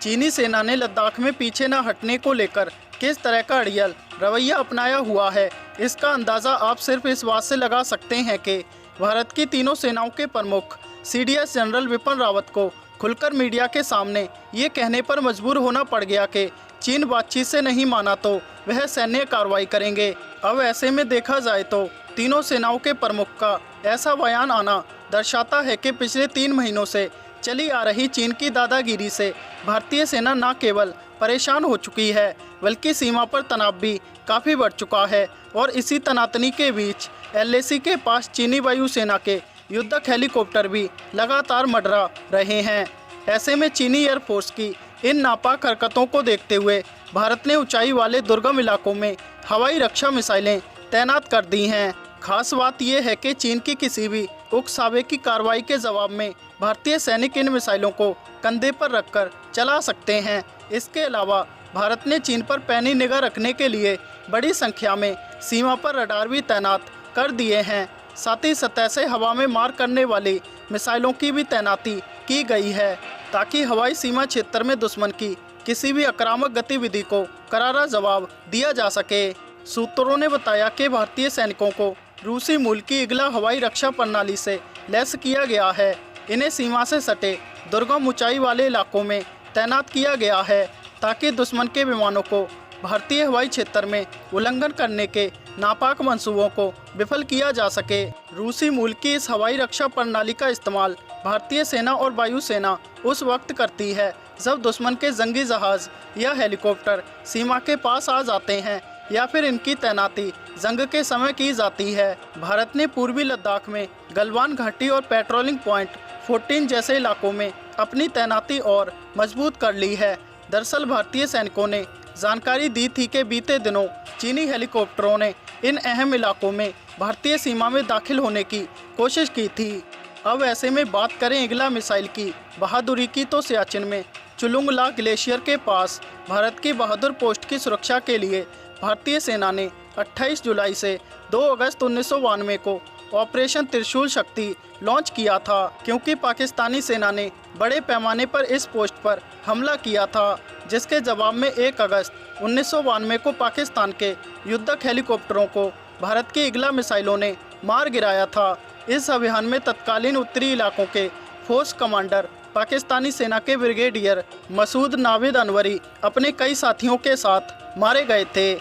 चीनी सेना ने लद्दाख में पीछे न हटने को लेकर किस तरह का अड़ियल रवैया अपनाया हुआ है, इसका अंदाज़ा आप सिर्फ इस बात से लगा सकते हैं कि भारत की तीनों सेनाओं के प्रमुख CDS जनरल विपिन रावत को खुलकर मीडिया के सामने ये कहने पर मजबूर होना पड़ गया कि चीन बातचीत से नहीं माना तो वह सैन्य कार्रवाई करेंगे। अब ऐसे में देखा जाए तो तीनों सेनाओं के प्रमुख का ऐसा बयान आना दर्शाता है कि पिछले 3 महीनों से चली आ रही चीन की दादागिरी से भारतीय सेना न केवल परेशान हो चुकी है बल्कि सीमा पर तनाव भी काफ़ी बढ़ चुका है। और इसी तनातनी के बीच LAC के पास चीनी वायुसेना के युद्धक हेलीकॉप्टर भी लगातार मंडरा रहे हैं। ऐसे में चीनी एयरफोर्स की इन नापाक हरकतों को देखते हुए भारत ने ऊंचाई वाले दुर्गम इलाकों में हवाई रक्षा मिसाइलें तैनात कर दी हैं। खास बात यह है कि चीन की किसी भी उकसावे की कार्रवाई के जवाब में भारतीय सैनिक इन मिसाइलों को कंधे पर रखकर चला सकते हैं। इसके अलावा भारत ने चीन पर पैनी निगाह रखने के लिए बड़ी संख्या में सीमा पर रडार भी तैनात कर दिए हैं। साथ ही सतह से हवा में मार करने वाली मिसाइलों की भी तैनाती की गई है ताकि हवाई सीमा क्षेत्र में दुश्मन की किसी भी आक्रामक गतिविधि को करारा जवाब दिया जा सके। सूत्रों ने बताया कि भारतीय सैनिकों को रूसी मूल की इग्ला हवाई रक्षा प्रणाली से लैस किया गया है। इन्हें सीमा से सटे दुर्गम ऊंचाई वाले इलाकों में तैनात किया गया है ताकि दुश्मन के विमानों को भारतीय हवाई क्षेत्र में उल्लंघन करने के नापाक मंसूबों को विफल किया जा सके। रूसी मूल की इस हवाई रक्षा प्रणाली का इस्तेमाल भारतीय सेना और वायुसेना उस वक्त करती है जब दुश्मन के जंगी जहाज या हेलीकॉप्टर सीमा के पास आ जाते हैं या फिर इनकी तैनाती जंग के समय की जाती है। भारत ने पूर्वी लद्दाख में गलवान घाटी और पेट्रोलिंग पॉइंट 14 जैसे इलाकों में अपनी तैनाती और मजबूत कर ली है। दरअसल भारतीय सैनिकों ने जानकारी दी थी कि बीते दिनों चीनी हेलीकॉप्टरों ने इन अहम इलाकों में भारतीय सीमा में दाखिल होने की कोशिश की थी। अब ऐसे में बात करें इग्ला मिसाइल की बहादुरी की तो सियाचिन में चुलुंगला ग्लेशियर के पास भारत की बहादुर पोस्ट की सुरक्षा के लिए भारतीय सेना ने 28 जुलाई से 2 अगस्त 1992 को ऑपरेशन त्रिशूल शक्ति लॉन्च किया था, क्योंकि पाकिस्तानी सेना ने बड़े पैमाने पर इस पोस्ट पर हमला किया था, जिसके जवाब में 1 अगस्त 1992 को पाकिस्तान के युद्धक हेलीकॉप्टरों को भारत की इग्ला मिसाइलों ने मार गिराया था। इस अभियान में तत्कालीन उत्तरी इलाकों के फोर्स कमांडर पाकिस्तानी सेना के ब्रिगेडियर मसूद नाविद अनवरी अपने कई साथियों के साथ मारे गए थे।